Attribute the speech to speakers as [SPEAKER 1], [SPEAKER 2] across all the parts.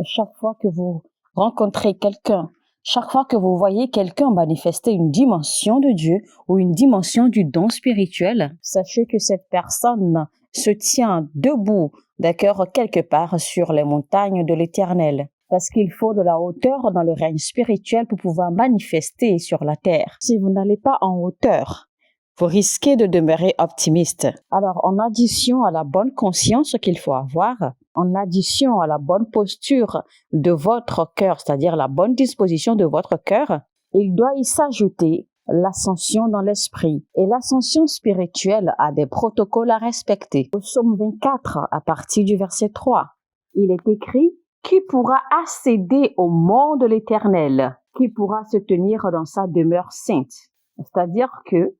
[SPEAKER 1] Chaque fois que vous rencontrez quelqu'un, chaque fois que vous voyez quelqu'un manifester une dimension de Dieu ou une dimension du don spirituel, sachez que cette personne se tient debout, d'accord, quelque part sur les montagnes de l'Éternel. Parce qu'il faut de la hauteur dans le règne spirituel pour pouvoir manifester sur la terre. Si vous n'allez pas en hauteur, vous risquez de demeurer optimiste. Alors, en addition à la bonne conscience qu'il faut avoir, en addition à la bonne posture de votre cœur, c'est-à-dire la bonne disposition de votre cœur, il doit y s'ajouter l'ascension dans l'esprit. Et l'ascension spirituelle a des protocoles à respecter. Au psaume 24, à partir du verset 3, il est écrit: qui pourra accéder au mont de l'Éternel? Qui pourra se tenir dans sa demeure sainte? C'est-à-dire que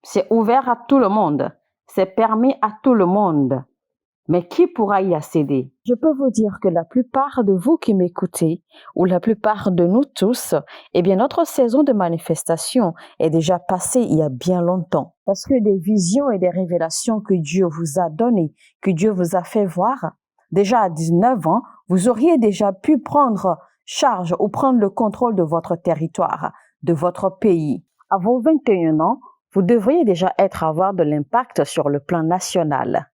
[SPEAKER 1] c'est ouvert à tout le monde, c'est permis à tout le monde. Mais qui pourra y accéder? Je peux vous dire que la plupart de vous qui m'écoutez, ou la plupart de nous tous, eh bien notre saison de manifestation est déjà passée il y a bien longtemps. Parce que des visions et des révélations que Dieu vous a données, que Dieu vous a fait voir, déjà à 19 ans, vous auriez déjà pu prendre charge ou prendre le contrôle de votre territoire, de votre pays. À vos 21 ans, vous devriez déjà avoir de l'impact sur le plan national.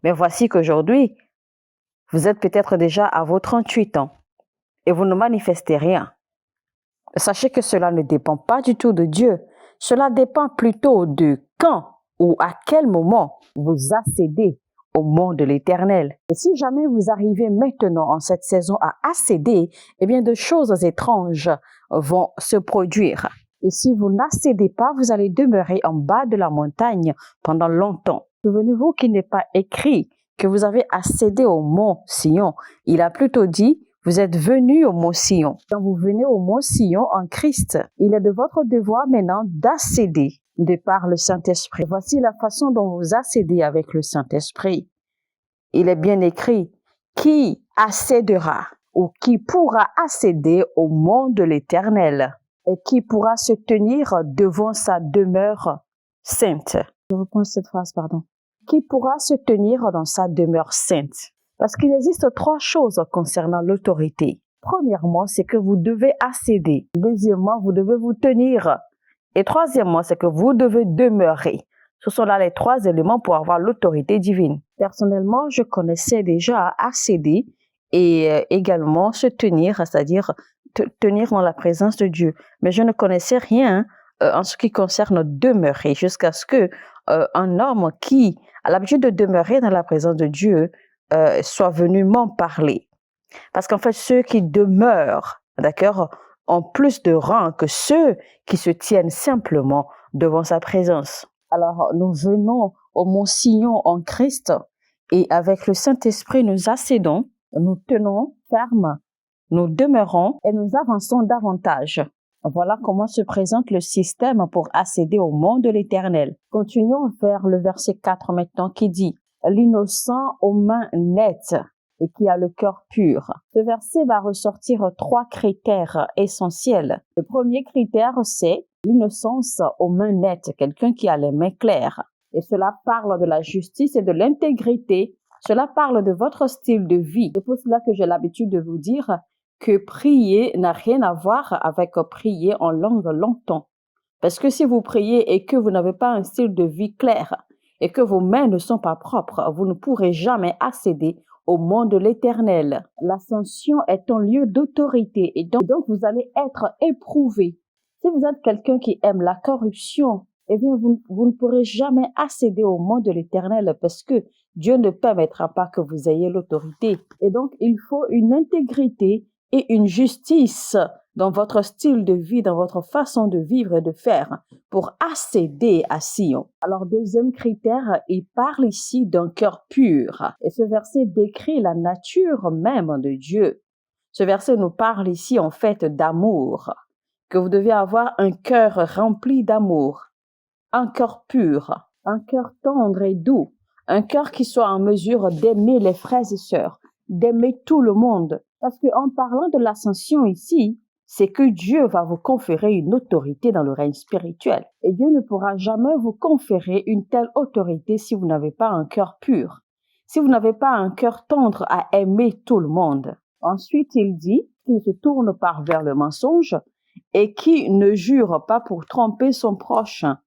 [SPEAKER 1] Mais voici qu'aujourd'hui, vous êtes peut-être déjà à vos 38 ans et vous ne manifestez rien. Sachez que cela ne dépend pas du tout de Dieu. Cela dépend plutôt de quand ou à quel moment vous accédez au mont de l'Éternel. Et si jamais vous arrivez maintenant en cette saison à accéder, eh bien de choses étranges vont se produire. Et si vous n'accédez pas, vous allez demeurer en bas de la montagne pendant longtemps. Souvenez-vous qu'il n'est pas écrit que vous avez accédé au mont Sion. Il a plutôt dit: vous êtes venus au mont Sion. Quand vous venez au mont Sion en Christ, il est de votre devoir maintenant d'accéder de par le Saint-Esprit. Voici la façon dont vous accédez avec le Saint-Esprit. Il est bien écrit: qui accédera ou qui pourra accéder au mont de l'Éternel et qui pourra se tenir devant sa demeure sainte. Je reprends cette phrase, pardon. Qui pourra se tenir dans sa demeure sainte. Parce qu'il existe 3 choses concernant l'autorité. Premièrement, c'est que vous devez accéder. Deuxièmement, vous devez vous tenir. Et troisièmement, c'est que vous devez demeurer. Ce sont là les 3 éléments pour avoir l'autorité divine. Personnellement, je connaissais déjà accéder et également se tenir, c'est-à-dire tenir dans la présence de Dieu. Mais je ne connaissais rien en ce qui concerne demeurer, jusqu'à ce que un homme qui a l'habitude de demeurer dans la présence de Dieu soit venu m'en parler. Parce qu'en fait, ceux qui demeurent, d'accord, ont plus de rang que ceux qui se tiennent simplement devant sa présence. Alors, nous venons au mont Sion en Christ et avec le Saint-Esprit, nous accédons, nous tenons ferme, nous demeurons et nous avançons davantage. Voilà comment se présente le système pour accéder au mont de l'Éternel. Continuons vers le verset 4 maintenant qui dit: l'innocent aux mains nettes et qui a le cœur pur. Ce verset va ressortir 3 critères essentiels. Le premier critère, c'est l'innocence aux mains nettes, quelqu'un qui a les mains claires. Et cela parle de la justice et de l'intégrité. Cela parle de votre style de vie. C'est pour cela que j'ai l'habitude de vous dire que prier n'a rien à voir avec prier en langue longtemps. Parce que si vous priez et que vous n'avez pas un style de vie clair et que vos mains ne sont pas propres, vous ne pourrez jamais accéder au mont de l'Éternel. L'ascension est un lieu d'autorité et donc vous allez être éprouvé. Si vous êtes quelqu'un qui aime la corruption, eh bien vous ne pourrez jamais accéder au mont de l'Éternel parce que Dieu ne permettra pas que vous ayez l'autorité. Et donc il faut une intégrité et une justice dans votre style de vie, dans votre façon de vivre et de faire pour accéder à Sion. Alors, deuxième critère, il parle ici d'un cœur pur. Et ce verset décrit la nature même de Dieu. Ce verset nous parle ici en fait d'amour, que vous devez avoir un cœur rempli d'amour, un cœur pur, un cœur tendre et doux, un cœur qui soit en mesure d'aimer les frères et sœurs, d'aimer tout le monde. Parce qu'en parlant de l'ascension ici, c'est que Dieu va vous conférer une autorité dans le règne spirituel. Et Dieu ne pourra jamais vous conférer une telle autorité si vous n'avez pas un cœur pur, si vous n'avez pas un cœur tendre à aimer tout le monde. Ensuite, il dit qu'il ne se tourne pas vers le mensonge et qui ne jure pas pour tromper son prochain.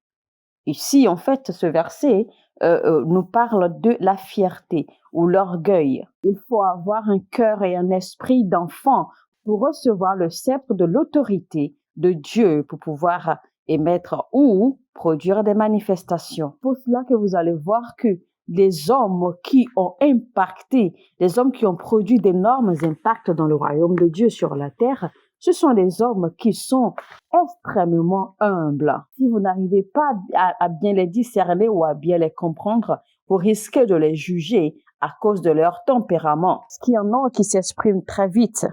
[SPEAKER 1] Ici, en fait, ce verset nous parle de la fierté ou l'orgueil. Il faut avoir un cœur et un esprit d'enfant pour recevoir le sceptre de l'autorité de Dieu, pour pouvoir émettre ou produire des manifestations. Pour cela que vous allez voir que les hommes qui ont impacté, les hommes qui ont produit d'énormes impacts dans le royaume de Dieu sur la terre, ce sont des hommes qui sont extrêmement humbles. Si vous n'arrivez pas à bien les discerner ou à bien les comprendre, vous risquez de les juger à cause de leur tempérament. Parce qu'il y en a qui s'expriment très vite,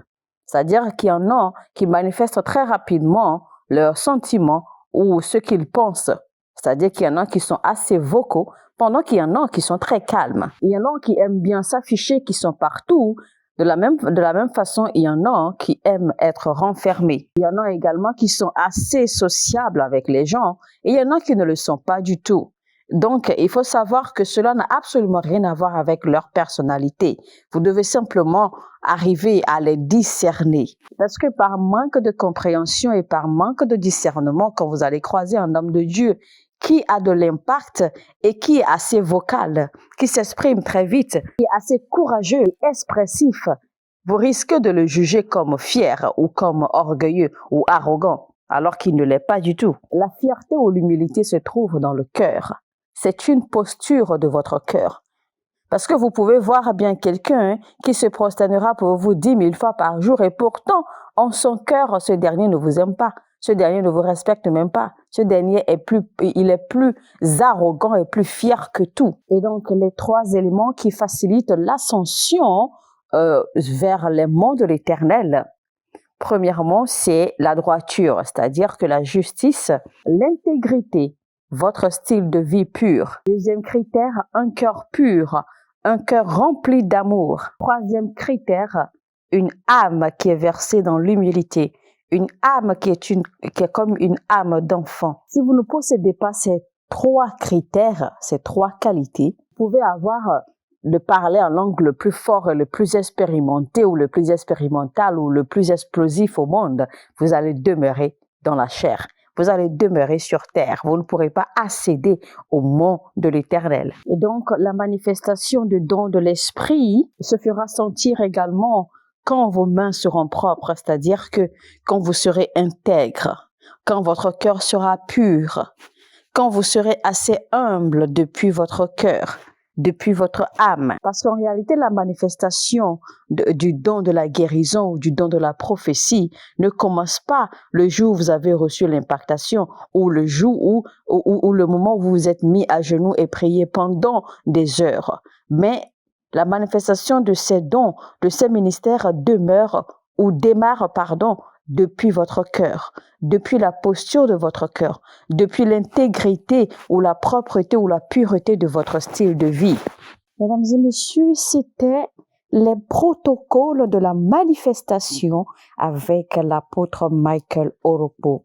[SPEAKER 1] c'est-à-dire qu'il y en a qui manifestent très rapidement leurs sentiments ou ce qu'ils pensent. C'est-à-dire qu'il y en a qui sont assez vocaux, pendant qu'il y en a qui sont très calmes. Il y en a qui aiment bien s'afficher, qui sont partout. De la même façon, il y en a qui aiment être renfermés. Il y en a également qui sont assez sociables avec les gens et il y en a qui ne le sont pas du tout. Donc, il faut savoir que cela n'a absolument rien à voir avec leur personnalité. Vous devez simplement arriver à les discerner. Parce que par manque de compréhension et par manque de discernement, quand vous allez croiser un homme de Dieu qui a de l'impact et qui est assez vocal, qui s'exprime très vite, qui est assez courageux et expressif, vous risquez de le juger comme fier ou comme orgueilleux ou arrogant, alors qu'il ne l'est pas du tout. La fierté ou l'humilité se trouve dans le cœur. C'est une posture de votre cœur. Parce que vous pouvez voir bien quelqu'un qui se prosternera pour vous 10 000 fois par jour et pourtant, en son cœur, ce dernier ne vous aime pas. Ce dernier ne vous respecte même pas. Ce dernier est plus arrogant et plus fier que tout. Et donc, les trois éléments qui facilitent l'ascension vers les monts de l'Éternel. Premièrement, c'est la droiture, c'est-à-dire que la justice, l'intégrité, votre style de vie pur. Deuxième critère, un cœur pur, un cœur rempli d'amour. Troisième critère, une âme qui est versée dans l'humilité. Une âme qui est comme une âme d'enfant. Si vous ne possédez pas ces trois critères, ces trois qualités, vous pouvez avoir de parler en langue le plus fort et le plus expérimenté ou le plus expérimental ou le plus explosif au monde. Vous allez demeurer dans la chair. Vous allez demeurer sur terre. Vous ne pourrez pas accéder au mont de l'Éternel. Et donc, la manifestation du don de l'esprit se fera sentir également quand vos mains seront propres, c'est-à-dire que quand vous serez intègre, quand votre cœur sera pur, quand vous serez assez humble depuis votre cœur, depuis votre âme. Parce qu'en réalité, la manifestation du don de la guérison ou du don de la prophétie ne commence pas le jour où vous avez reçu l'impactation ou le jour ou le moment où vous vous êtes mis à genoux et prié pendant des heures. Mais la manifestation de ces dons, de ces ministères démarre depuis votre cœur, depuis la posture de votre cœur, depuis l'intégrité ou la propreté ou la pureté de votre style de vie. Mesdames et messieurs, c'était les protocoles de la manifestation avec l'apôtre Michael Oropo.